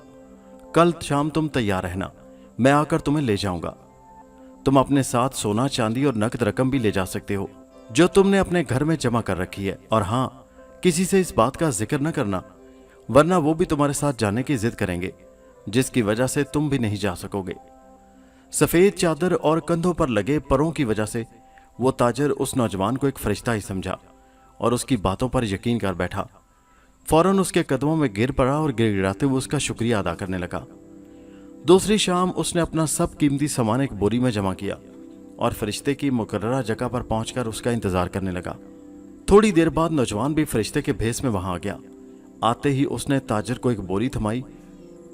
कल शाम तुम तैयार रहना, मैं आकर तुम्हें ले जाऊंगा। तुम अपने साथ सोना चांदी और नकद रकम भी ले जा सकते हो जो तुमने अपने घर में जमा कर रखी है। और हां, किसी से इस बात का जिक्र न करना, वरना वो भी तुम्हारे साथ जाने की जिद करेंगे, जिसकी वजह से तुम भी नहीं जा सकोगे। सफेद चादर और कंधों पर लगे परों की वजह से वो ताजिर उस नौजवान को एक फरिश्ता ही समझा और उसकी बातों पर यकीन कर बैठा। फौरन उसके कदमों में गिर पड़ा और गिड़गिड़ाते हुए उसका शुक्रिया अदा करने लगा। दूसरी शाम उसने अपना सब कीमती सामान एक बोरी में जमा किया और फरिश्ते की मुकर्ररा जगह पर पहुंचकर उसका इंतजार करने लगा। थोड़ी देर बाद नौजवान भी फरिश्ते के भेस में वहां आ गया। आते ही उसने ताजिर को एक बोरी थमाई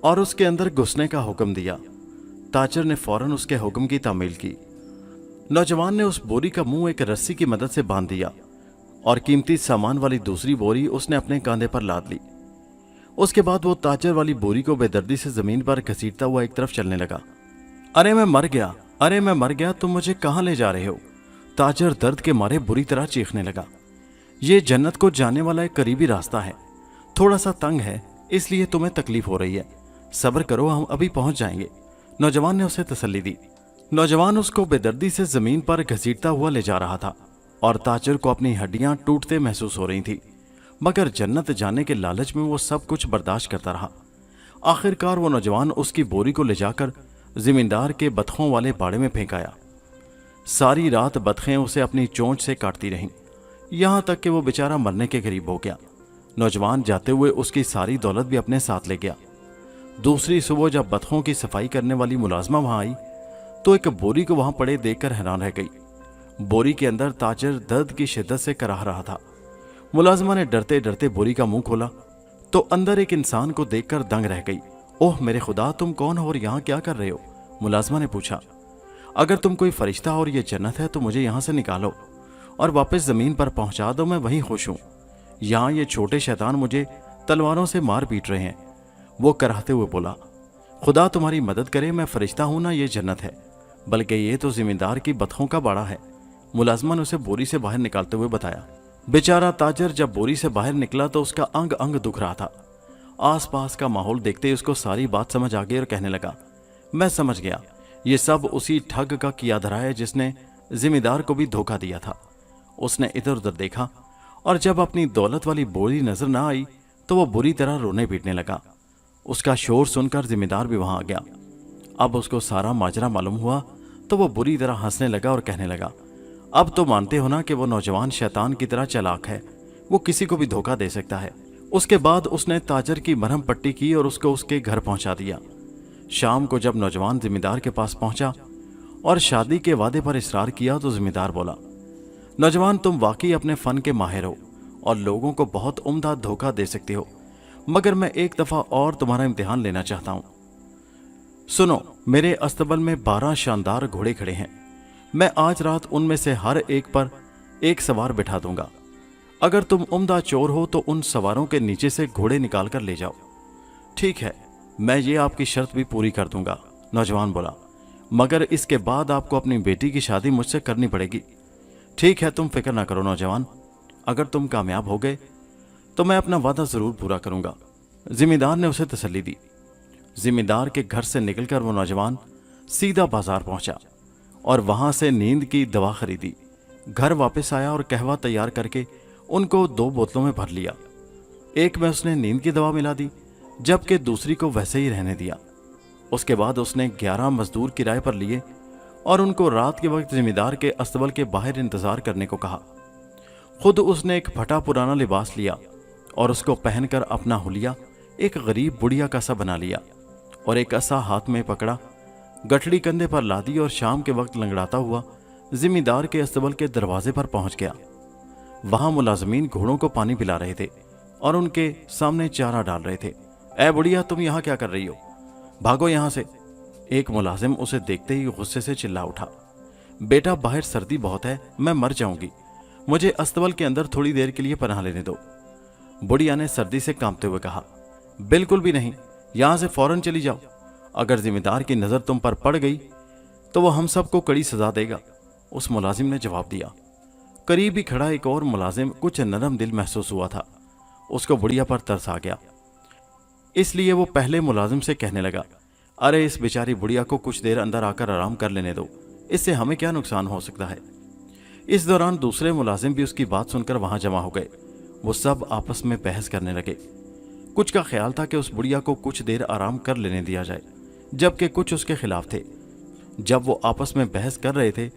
और उसके अंदर घुसने का हुक्म दिया। ताजिर ने फौरन उसके हुक्म की तामील की। नौजवान ने उस बोरी का मुंह एक रस्सी की मदद से बांध दिया और कीमती सामान वाली दूसरी बोरी उसने अपने कांधे पर लाद ली। उसके बाद वो ताजिर वाली बोरी को बेदर्दी से जमीन पर घसीटता हुआ एक तरफ चलने लगा। अरे मैं मर गया, अरे मैं मर गया, तुम मुझे कहां ले जा रहे हो? ताजिर दर्द के मारे बुरी तरह चीखने लगा। ये जन्नत को जाने वाला एक करीबी रास्ता है, थोड़ा सा तंग है, इसलिए तुम्हें तकलीफ हो रही है। सब्र करो, हम अभी पहुंच जाएंगे। नौजवान ने उसे तसल्ली दी। नौजवान उसको बेदर्दी से जमीन पर घसीटता हुआ ले जा रहा था और ताजिर को अपनी हड्डियां टूटते महसूस हो रही थी, मगर जन्नत जाने के लालच में वो सब कुछ बर्दाश्त करता रहा। आखिरकार वो नौजवान उसकी बोरी को ले जाकर जिमींदार के बतखों वाले बाड़े में फेंक आया। सारी रात बतखें उसे अपनी चोंच से काटती रहीं, यहां तक कि वो बेचारा मरने के करीब हो गया। नौजवान जाते हुए उसकी सारी दौलत भी अपने साथ ले गया। दूसरी सुबह जब बतखों की सफाई करने वाली मुलाजमा वहां आई तो एक बोरी को वहां पड़े देखकर हैरान रह गई। बोरी के अंदर ताजिर दर्द की शिद्दत से कराह रहा था। मुलाजमा ने डरते डरते बोरी का मुंह खोला तो अंदर एक इंसान को देखकर दंग रह गई। ओह मेरे खुदा, तुम कौन हो और यहाँ क्या कर रहे हो? मुलाजमा ने पूछा। अगर तुम कोई फरिश्ता और ये जन्नत है तो मुझे यहाँ से निकालो और वापस जमीन पर पहुंचा दो, मैं वहीं खुश हूँ। यहाँ ये छोटे शैतान मुझे तलवारों से मार पीट रहे हैं। वो कराहते हुए बोला, खुदा तुम्हारी मदद करे, मैं फरिश्ता हूं ना ये जन्नत है, बल्कि ये तो जिम्मेदार की बतखों का बाड़ा है। मुलाजमा ने उसे बोरी से बाहर निकालते हुए बताया। बेचारा ताजिर जब बोरी से बाहर निकला तो उसका अंग अंग दुख रहा था। आसपास का माहौल देखते ही उसको सारी बात समझ आ गई और कहने लगा, मैं समझ गया, ये सब उसी ठग का किया धरा है जिसने जिम्मेदार को भी धोखा दिया था। उसने इधर उधर देखा और जब अपनी दौलत वाली बोरी नजर ना आई तो वो बुरी तरह रोने पीटने लगा। उसका शोर सुनकर जिम्मेदार भी वहां आ गया। अब उसको सारा माजरा मालूम हुआ तो वो बुरी तरह हंसने लगा और कहने लगा, अब तो मानते हो ना कि वो नौजवान शैतान की तरह चालाक है, वो किसी को भी धोखा दे सकता है। उसके बाद उसने ताजिर की मरहम पट्टी की और उसको उसके घर पहुंचा दिया। शाम को जब नौजवान जिम्मेदार के पास पहुंचा और शादी के वादे पर इसरार किया तो जिम्मेदार बोला, नौजवान तुम वाकई अपने फन के माहिर हो और लोगों को बहुत उम्दा धोखा दे सकते हो, मगर मैं एक दफा और तुम्हारा इम्तिहान लेना चाहता हूं। सुनो, मेरे अस्तबल में 12 शानदार घोड़े खड़े हैं। मैं आज रात उनमें से हर एक पर एक सवार बिठा दूंगा। अगर तुम उम्दा चोर हो तो उन सवारों के नीचे से घोड़े निकाल कर ले जाओ। ठीक है, मैं ये आपकी शर्त भी पूरी कर दूंगा, नौजवान बोला, मगर इसके बाद आपको अपनी बेटी की शादी मुझसे करनी पड़ेगी। ठीक है, तुम फिक्र ना करो नौजवान, अगर तुम कामयाब हो गए तो मैं अपना वादा जरूर पूरा करूंगा। जिम्मेदार ने उसे तसल्ली दी। जिम्मेदार के घर से निकलकर वो नौजवान सीधा बाजार पहुंचा और वहां से नींद की दवा खरीदी। घर वापस आया और कहवा तैयार करके उनको 2 बोतलों में भर लिया। एक में उसने नींद की दवा मिला दी, जबकि दूसरी को वैसे ही रहने दिया। उसके बाद उसने 11 मजदूर किराए पर लिए और उनको रात के वक्त जिम्मेदार के अस्तबल के बाहर इंतजार करने को कहा। खुद उसने एक फटा पुराना लिबास लिया और उसको पहनकर अपना हुलिया एक गरीब बुढ़िया का सा बना लिया और एक असा हाथ में पकड़ा, गठड़ी कंधे पर लादी और शाम के वक्त लंगड़ाता हुआ जिम्मेदार के अस्तबल के दरवाजे पर पहुंच गया। वहां मुलाजमीन घोड़ों को पानी पिला रहे थे और उनके सामने चारा डाल रहे थे। ऐ बुढ़िया, तुम यहां क्या कर रही हो? भागो यहां से। एक मुलाजिम उसे देखते ही गुस्से से चिल्ला उठा, बेटा बाहर सर्दी बहुत है, मैं मर जाऊंगी, मुझे अस्तबल के अंदर थोड़ी देर के लिए पनाह लेने दो। बुढ़िया ने सर्दी से कांपते हुए कहा, बिल्कुल भी नहीं, यहां से फौरन चली जाओ। अगर जिम्मेदार की नजर तुम पर पड़ गई तो वो हम सबको कड़ी सजा देगा। उस मुलाजिम ने जवाब दिया। करीब ही खड़ा एक और मुलाजिम कुछ नरम दिल महसूस हुआ था। उसको बुढ़िया पर तरस आ गया, इसलिए वो पहले मुलाजिम से कहने लगा, अरे इस बेचारी बुढ़िया को कुछ देर अंदर आकर आराम कर लेने दो, इससे हमें क्या नुकसान हो सकता है। इस दौरान दूसरे मुलाजिम भी उसकी बात सुनकर वहां जमा हो गए। वो सब आपस में बहस करने लगे। कुछ का ख्याल था कि उस बुढ़िया को कुछ देर आराम कर लेने दिया जाए, जबकि कुछ उसके खिलाफ थे। जब वो आपस में बहस कर रहे थे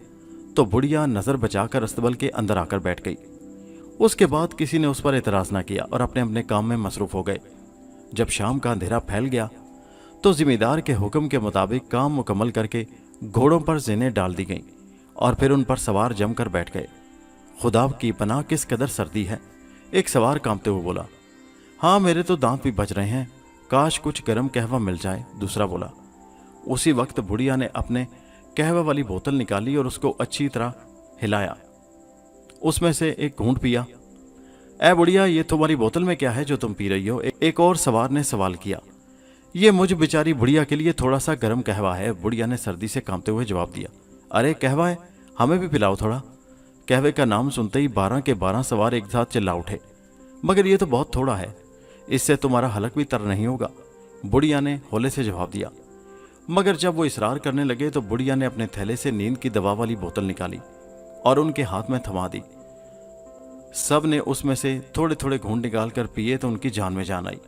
तो बुढ़िया नजर बचाकर अस्तबल के अंदर आकर बैठ गई। उसके बाद किसी ने उस पर एतराज ना किया और अपने अपने काम में मसरूफ हो गए। जब शाम का अंधेरा फैल गया तो जिमीदार के हुक्म के मुताबिक काम मुकम्मल करके घोड़ों पर ज़िनें डाल दी गईं और फिर उन पर सवार जमकर बैठ गए। खुदा की पनाह, किस कदर सर्दी है, एक सवार कांपते हुए बोला। हाँ, मेरे तो दांत भी बज रहे हैं, काश कुछ गर्म कहवा मिल जाए, दूसरा बोला। उसी वक्त बुढ़िया ने अपने कहवा वाली बोतल निकाली और उसको अच्छी तरह हिलाया। उसमें से एक घूंट पिया। ए बुढ़िया, ये तुम्हारी बोतल में क्या है जो तुम पी रही हो? एक और सवार ने सवाल किया। ये मुझ बेचारी बुढ़िया के लिए थोड़ा सा गर्म कहवा है, बुढ़िया ने सर्दी से कांपते हुए जवाब दिया। अरे कहवा है, हमें भी पिलाओ थोड़ा। कहवे का नाम सुनते ही 12 के 12 सवार एक साथ चिल्ला उठे। मगर ये तो बहुत थोड़ा है, इससे तुम्हारा हलक भी तर नहीं होगा, बुढ़िया ने हौले से जवाब दिया। मगर जब वो इसरार करने लगे तो बुढ़िया ने अपने थैले से नींद की दवा वाली बोतल निकाली और उनके हाथ में थमा दी। सब ने उसमें से थोड़े थोड़े घूंट निकाल कर पिए तो उनकी जान में जान आई।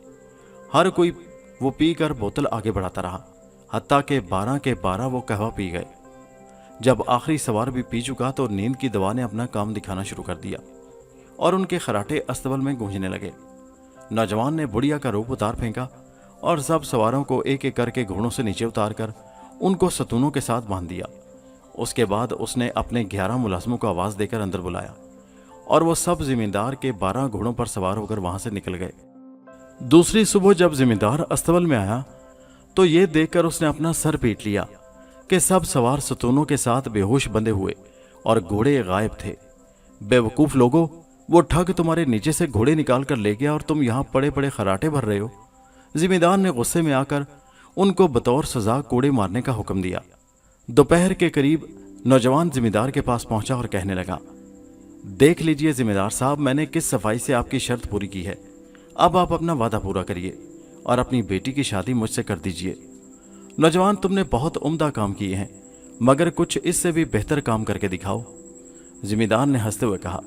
हर कोई वो पी कर बोतल आगे बढ़ाता रहा, हत्ता के 12 के 12 वो कहवा पी गए। जब आखिरी सवार भी पी चुका तो नींद की दवा ने अपना काम दिखाना शुरू कर दिया और उनके खराटे अस्तबल में गूंजने लगे। नौजवान ने बुढ़िया का रूप उतार फेंका और सब सवारों को एक एक करके घोड़ों से नीचे उतार कर उनको सतूनों के साथ बांध दिया। उसके बाद उसने अपने 11 मुलाजमों को आवाज़ देकर अंदर बुलाया और वो सब जिमींदार के 12 घोड़ों पर सवार होकर वहां से निकल गए। दूसरी सुबह जब जिमींदार अस्तबल में आया तो ये देखकर उसने अपना सर पीट लिया कि सब सवार सतूनों के साथ बेहोश बंधे हुए और घोड़े गायब थे। बेवकूफ़ लोगों, वो ठग तुम्हारे नीचे से घोड़े निकाल कर ले गया और तुम यहाँ पड़े पड़े खराटे भर रहे हो। जिमींदार ने गुस्से में आकर उनको बतौर सजा कोड़े मारने का हुक्म दिया। दोपहर के करीब नौजवान जिमींदार के पास पहुंचा और कहने लगा, देख लीजिए जिमींदार साहब, मैंने किस सफाई से आपकी शर्त पूरी की है। अब आप अपना वादा पूरा करिए और अपनी बेटी की शादी मुझसे कर दीजिए। नौजवान, तुमने बहुत उम्दा काम किए हैं, मगर कुछ इससे भी बेहतर काम करके दिखाओ। जिमींदार ने हंसते हुए कहा,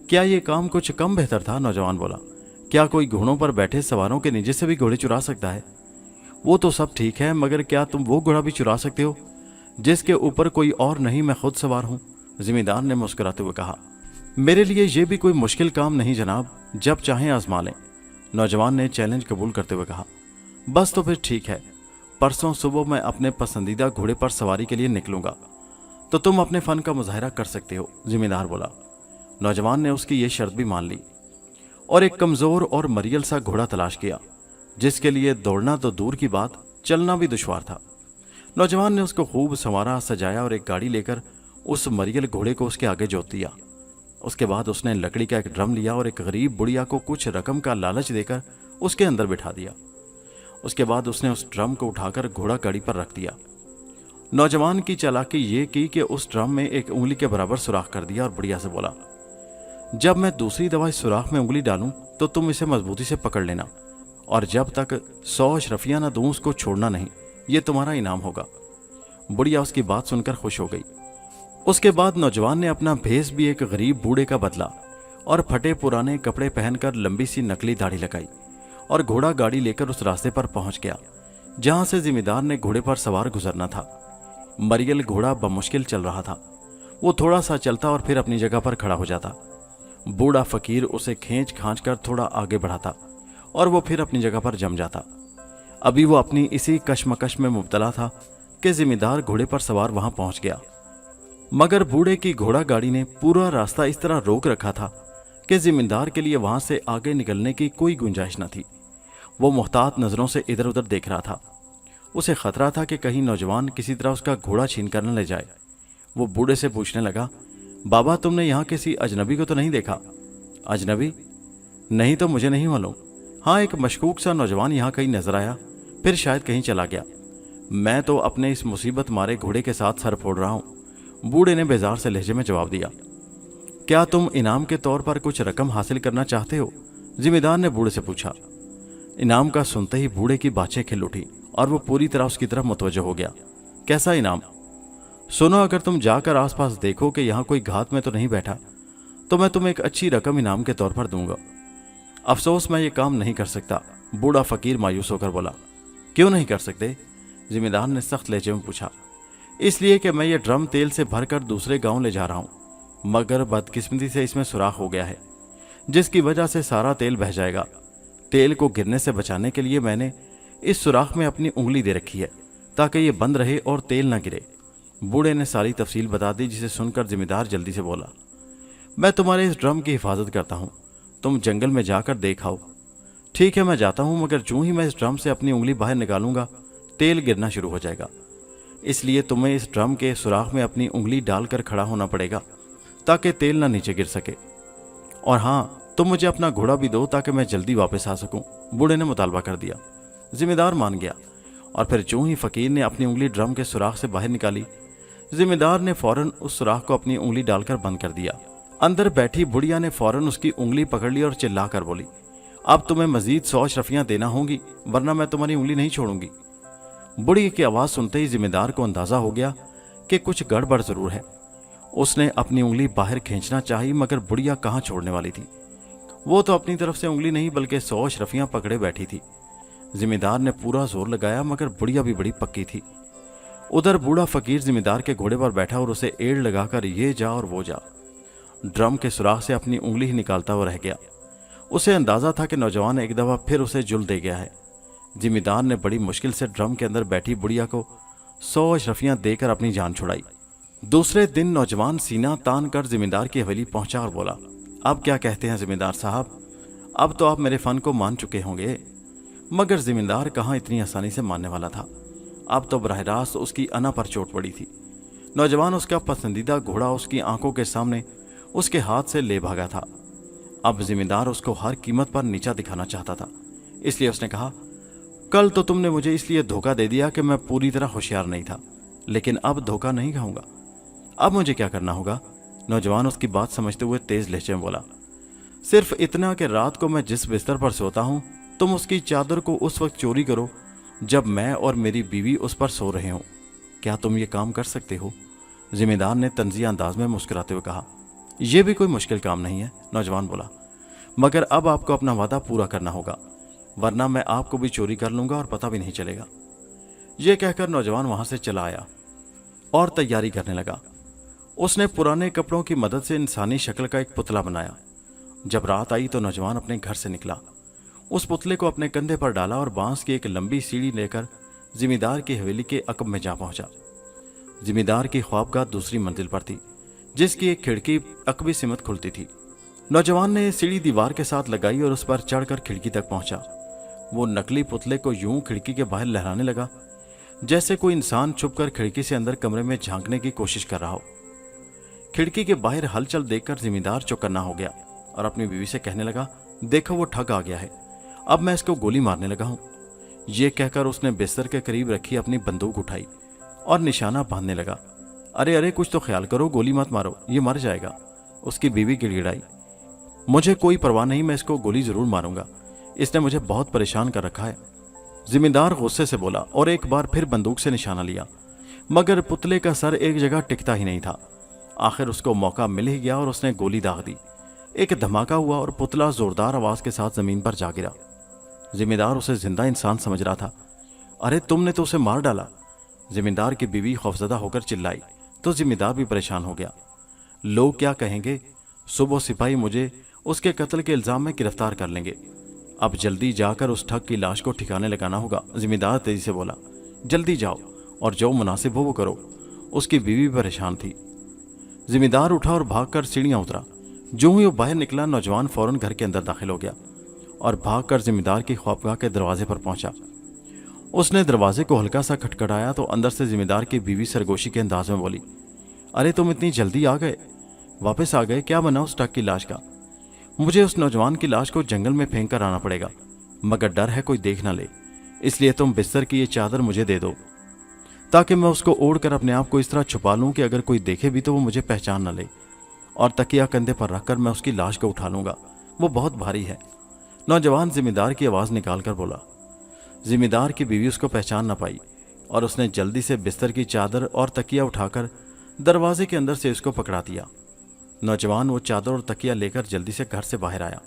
क्या ये काम कुछ कम बेहतर था? नौजवान बोला, क्या कोई घोड़ों पर बैठे सवारों के नीचे से भी घोड़े चुरा सकता है? वो तो सब ठीक है, मगर क्या तुम वो घोड़ा भी चुरा सकते हो जिसके ऊपर कोई और नहीं, मैं खुद सवार हूं? जिमींदार ने मुस्कुराते हुए कहा, मेरे लिए ये भी कोई मुश्किल काम नहीं जनाब, जब चाहें आजमा लें। नौजवान ने चैलेंज कबूल करते हुए कहा, बस तो फिर ठीक है, परसों सुबह मैं अपने पसंदीदा घोड़े पर सवारी के लिए निकलूंगा, तो तुम अपने फन का मुजाहरा कर सकते हो। जिमींदार बोला। नौजवान ने उसकी ये शर्त भी मान ली और एक कमजोर और मरियल सा घोड़ा तलाश किया जिसके लिए दौड़ना तो दूर की बात, चलना भी दुश्वार था। नौजवान ने उसको खूब संवारा, सजाया और एक गाड़ी लेकर उस मरियल घोड़े को उसके आगे जोत दिया। उसके बाद उसने लकड़ी का एक ड्रम लिया और एक गरीब बुढ़िया को कुछ रकम का लालच देकर उसके अंदर बिठा दिया। उसके बाद उसने उस ड्रम को उठाकर घोड़ा गाड़ी पर रख दिया। नौजवान की चालाकी ये की कि उस ड्रम में एक उंगली के बराबर सुराख कर दिया और बुढ़िया से बोला, जब मैं दूसरी दवा इस सुराख में उंगली डालूं तो तुम इसे मजबूती से पकड़ लेना और जब तक 100 अशरफियां ना दूं उसको छोड़ना नहीं, ये तुम्हारा इनाम होगा। बुढ़िया उसकी बात सुनकर खुश हो गई। उसके बाद नौजवान ने अपना भेष भी एक गरीब बूढ़े का बदला और फटे पुराने कपड़े पहनकर लंबी सी नकली दाढ़ी लगाई और घोड़ा गाड़ी लेकर उस रास्ते पर पहुंच गया जहां से जिमींदार ने घोड़े पर सवार गुजरना था। मरियल घोड़ा बमुश्किल चल रहा था। वो थोड़ा सा चलता और फिर अपनी जगह पर खड़ा हो जाता। बूढ़ा फकीर उसे खींच खांच कर थोड़ा आगे बढ़ाता और वो फिर अपनी जगह पर जम जाता। अभी वो अपनी इसी कश्मकश में मुब्तला था कि जिमींदार घोड़े पर सवार वहां पहुंच गया, मगर बूढ़े की घोड़ा गाड़ी ने पूरा रास्ता इस तरह रोक रखा था कि जिमींदार के लिए वहां से आगे निकलने की कोई गुंजाइश न थी। वो मुहतात नजरों से इधर उधर देख रहा था। उसे खतरा था कि कहीं नौजवान किसी तरह उसका घोड़ा छीन कर न ले जाए। वो बूढ़े से पूछने लगा, बाबा, तुमने यहाँ किसी अजनबी को तो नहीं देखा? अजनबी? नहीं तो मुझे नहीं मालूम। हाँ, एक मशकूक सा नौजवान यहाँ कहीं नजर आया, फिर शायद कहीं चला गया। मैं तो अपने इस मुसीबत मारे घोड़े के साथ सर फोड़ रहा हूँ, बूढ़े ने बेजार से लहजे में जवाब दिया। क्या तुम इनाम के तौर पर कुछ रकम हासिल करना चाहते हो? जिमींदार ने बूढ़े से पूछा। इनाम का सुनते ही बूढ़े की बातें खिल उठी और वो पूरी तरह उसकी तरफ मुतवज्जो हो गया। कैसा इनाम? सुनो, अगर तुम जाकर आसपास देखो कि यहाँ कोई घात में तो नहीं बैठा तो मैं तुम्हें एक अच्छी रकम इनाम के तौर पर दूंगा। अफसोस मैं ये काम नहीं कर सकता, बूढ़ा फकीर मायूस होकर बोला। क्यों नहीं कर सकते? जिमींदार ने सख्त लहजे में पूछा। इसलिए कि मैं ये ड्रम तेल से भरकर दूसरे गांव ले जा रहा हूं, मगर बदकिस्मती से इसमें सुराख हो गया है, जिसकी वजह से सारा तेल बह जाएगा। तेल को गिरने से बचाने के लिए मैंने इस सुराख में अपनी उंगली दे रखी है, ताकि ये बंद रहे और तेल न गिरे। बूढ़े ने सारी तफसील बता दी, जिसे सुनकर जिम्मेदार जल्दी से बोला, मैं तुम्हारे इस ड्रम की हिफाजत करता हूँ, तुम जंगल में जाकर देख आओ। ठीक है, मैं जाता हूँ, मगर जूं ही मैं इस ड्रम से अपनी उंगली बाहर निकालूंगा तेल गिरना शुरू हो जाएगा। इसलिए तुम्हें इस ड्रम के सुराख में अपनी उंगली डालकर खड़ा होना पड़ेगा, ताकि तेल ना नीचे गिर सके। और हाँ, तुम मुझे अपना घोड़ा भी दो, ताकि मैं जल्दी वापस आ सकूं। बूढ़े ने मुतालबा कर दिया। जिम्मेदार मान गया, और फिर जूं ही फकीर ने अपनी उंगली ड्रम के सुराख से बाहर निकाली, जिम्मेदार ने फौरन उस सुराख को अपनी उंगली डालकर बंद कर दिया। अंदर बैठी बुढ़िया ने फौरन उसकी उंगली पकड़ ली और चिल्लाकर बोली, अब तुम्हें मजीद 100 अशरफियां देना होंगी, वरना मैं तुम्हारी उंगली नहीं छोड़ूंगी। बुढ़ी की आवाज सुनते ही जिम्मेदार को अंदाजा हो गया कि कुछ गड़बड़ जरूर है। उसने अपनी उंगली बाहर खींचना चाही, मगर बुढ़िया कहाँ छोड़ने वाली थी। वो तो अपनी तरफ से उंगली नहीं बल्कि 100 अशरफियां पकड़े बैठी थी। जिम्मेदार ने पूरा जोर लगाया, मगर बुढ़िया भी बड़ी पक्की थी। उधर बूढ़ा फकीर जिम्मेदार के घोड़े पर बैठा और उसे एड़ लगाकर ये जा और वो जा ड्रम के सुराख से अपनी उंगली ही निकालता हुआ रह गया। उसे अंदाजा था कि नौजवान एक दफा फिर उसे जुल दे गया है। जिम्मेदार ने बड़ी मुश्किल से ड्रम के अंदर बैठी बुढ़िया को 100 अशरफियां देकर अपनी जान छुड़ाई। दूसरे दिन नौजवान सीना तान कर जिम्मेदार की हवेली पहुंचा और बोला, अब क्या कहते हैं जिम्मेदार साहब, अब तो आप मेरे फन को मान चुके होंगे। मगर जिम्मेदार कहाँ इतनी आसानी से मानने वाला था। अब तो बराह रास्त उसकी अना पर चोट पड़ी थी। नौजवान उसका पसंदीदा घोड़ा उसकी आंखों के सामने उसके हाथ से ले भागा था। अब जिम्मेदार उसको हर कीमत पर नीचा दिखाना चाहता था। इसलिए उसने कहा, कल तो तुमने मुझे इसलिए धोखा दे दिया कि मैं पूरी तरह होशियार नहीं था, लेकिन अब धोखा नहीं खाऊंगा। अब मुझे क्या करना होगा? नौजवान उसकी बात समझते हुए तेज लहजे में बोला, सिर्फ इतना कि रात को मैं जिस बिस्तर पर सोता हूं, तुम उसकी चादर को उस वक्त चोरी करो जब मैं और मेरी बीवी उस पर सो रहे हों। क्या तुम ये काम कर सकते हो? जिम्मेदार ने तंजिया अंदाज में मुस्कुराते हुए कहा, यह भी कोई मुश्किल काम नहीं है। नौजवान बोला, मगर अब आपको अपना वादा पूरा करना होगा, वरना मैं आपको भी चोरी कर लूंगा और पता भी नहीं चलेगा। यह कहकर नौजवान वहां से चला आया और तैयारी करने लगा। उसने पुराने कपड़ों की मदद से इंसानी शक्ल का एक पुतला बनाया। जब रात आई तो नौजवान अपने घर से निकला, उस पुतले को अपने कंधे पर डाला और बांस की एक लंबी सीढ़ी लेकर जिम्मेदार की हवेली के अकब में जा पहुंचा। जिम्मेदार की ख्वाबगाह दूसरी मंजिल पर थी, जिसकी एक खिड़की अकबी सिमत खुलती थी। नौजवान ने सीढ़ी दीवार के साथ लगाई और उस पर चढ़कर खिड़की तक पहुंचा। वो नकली पुतले को यूं खिड़की के बाहर लहराने लगा जैसे कोई इंसान छुपकर खिड़की से अंदर कमरे में झांकने की कोशिश कर रहा हो। खिड़की के बाहर हलचल देखकर जिम्मेदार चौकन्ना हो गया और अपनी बीवी से कहने लगा, देखो वो ठग आ गया है, अब मैं इसको गोली मारने लगा हूं। ये कहकर उसने बिस्तर के करीब रखी अपनी बंदूक उठाई और निशाना बांधने लगा। अरे अरे, कुछ तो ख्याल करो, गोली मत मारो, ये मर जाएगा। उसकी बीवी गिड़गिड़ाई, मुझे कोई परवाह नहीं, मैं इसको गोली जरूर मारूंगा, इसने मुझे बहुत परेशान कर रखा है। जिम्मेदार गुस्से से बोला और एक बार फिर बंदूक से निशाना लिया, मगर पुतले का सर एक जगह टिकता ही नहीं था। आखिर उसको मौका मिल ही गया और उसने गोली दाग दी। एक धमाका हुआ और पुतला जोरदार आवाज के साथ जमीन पर जा गिरा। जिम्मेदार उसे जिंदा इंसान समझ रहा था। अरे तुमने तो उसे मार डाला। जिम्मेदार की बीवी खौफजदा होकर चिल्लाई तो जिम्मेदार भी परेशान हो गया। लोग क्या कहेंगे? सुबह सिपाही मुझे उसके कत्ल के इल्जाम में गिरफ्तार कर लेंगे। अब जल्दी जाकर उस ठग की लाश को ठिकाने लगाना होगा। जिम्मेदार तेजी से बोला, जल्दी जाओ और जो मुनासिब हो वो करो। उसकी बीवी परेशान थी। जिम्मेदार उठा और भागकर सीढ़ियां उतरा। जो ही वो बाहर निकला, नौजवान फौरन घर के अंदर दाखिल हो गया और भागकर जिम्मेदार की ख्वाबगाह के दरवाजे पर पहुंचा। उसने दरवाजे को हल्का सा खटखटाया तो अंदर से जिम्मेदार की बीवी सरगोशी के अंदाज में बोली, अरे तुम इतनी जल्दी आ गए, वापस आ गए? क्या बना उस ठग की लाश का? मुझे उस नौजवान की लाश को जंगल में फेंक कर आना पड़ेगा, मगर डर है कोई देख ना ले, इसलिए तुम बिस्तर की ये चादर मुझे दे दो, ताकि मैं उसको ओढ़ कर अपने आप को इस तरह छुपा लूं कि अगर कोई देखे भी तो वो मुझे पहचान न ले, और तकिया कंधे पर रखकर मैं उसकी लाश को उठा लूंगा, वो बहुत भारी है। नौजवान जिम्मेदार की आवाज निकाल कर बोला। जिम्मेदार की बीवी उसको पहचान न पाई और उसने जल्दी से बिस्तर की चादर और तकिया उठाकर दरवाजे के अंदर से उसको पकड़ा दिया। नौजवान वो चादर और तकिया लेकर जल्दी से घर से बाहर आया।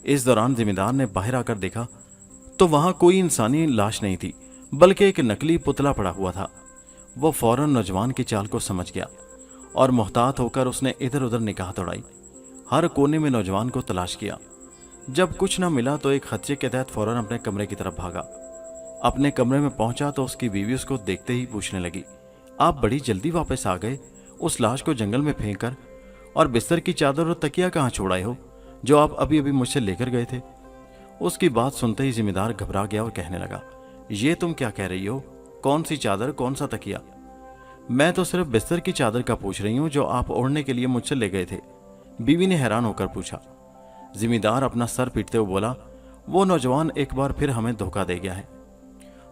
इस दौरान जिम्मेदार ने बाहर आकर देखा तो वहां कोई इंसानी लाश नहीं थी, बल्कि एक नकली पुतला पड़ा हुआ था। وہ फौरन नौजवान की चाल को समझ गया और मुहतात होकर उसने इधर उधर निगाह दौड़ाई। हर कोने में नौजवान को तलाश किया। जब कुछ न मिला तो एक खदशे के तहत फौरन अपने कमरे की तरफ भागा। अपने कमरे में पहुंचा तो उसकी बीवी उसको देखते ही पूछने लगी, आप बड़ी जल्दी वापस आ गए, उस लाश को जंगल में फेंक कर, और बिस्तर की चादर और तकिया कहाँ छोड़ आए हो जो आप अभी अभी मुझसे लेकर गए थे? उसकी बात सुनते ही जिम्मेदार घबरा गया और कहने लगा, ये तुम क्या कह रही हो? कौन सी चादर, कौन सा तकिया? मैं तो सिर्फ बिस्तर की चादर का पूछ रही हूँ जो आप ओढ़ने के लिए मुझसे ले गए थे, बीवी ने हैरान होकर पूछा। जिम्मेदार अपना सर पीटते हुए बोला, वो नौजवान एक बार फिर हमें धोखा दे गया है।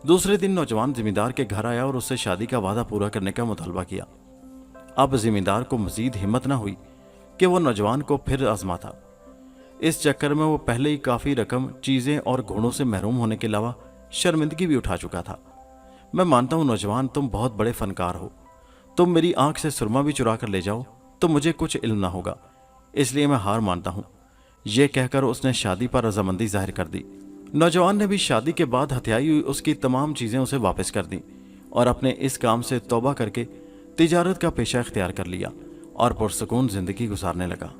दूसरे दिन नौजवान जिम्मेदार के घर आया और उससे शादी का वादा पूरा करने का मुतालबा किया। अब जिम्मेदार को मजीद हिम्मत न हुई कि वो नौजवान को फिर आजमाता। इस चक्कर में वो पहले ही काफ़ी रकम, चीज़ें और घोड़ों से महरूम होने के अलावा शर्मिंदगी भी उठा चुका था। मैं मानता हूँ नौजवान, तुम बहुत बड़े फनकार हो। तुम मेरी आंख से सुरमा भी चुरा कर ले जाओ तो मुझे कुछ इल्म ना होगा, इसलिए मैं हार मानता हूँ। ये कहकर उसने शादी पर रजामंदी जाहिर कर दी। नौजवान ने भी शादी के बाद हथियाई हुई उसकी तमाम चीज़ें उसे वापस कर दी और अपने इस काम से तौबा करके तिजारत का पेशा इख्तियार कर लिया और पुरसकून जिंदगी गुजारने लगा।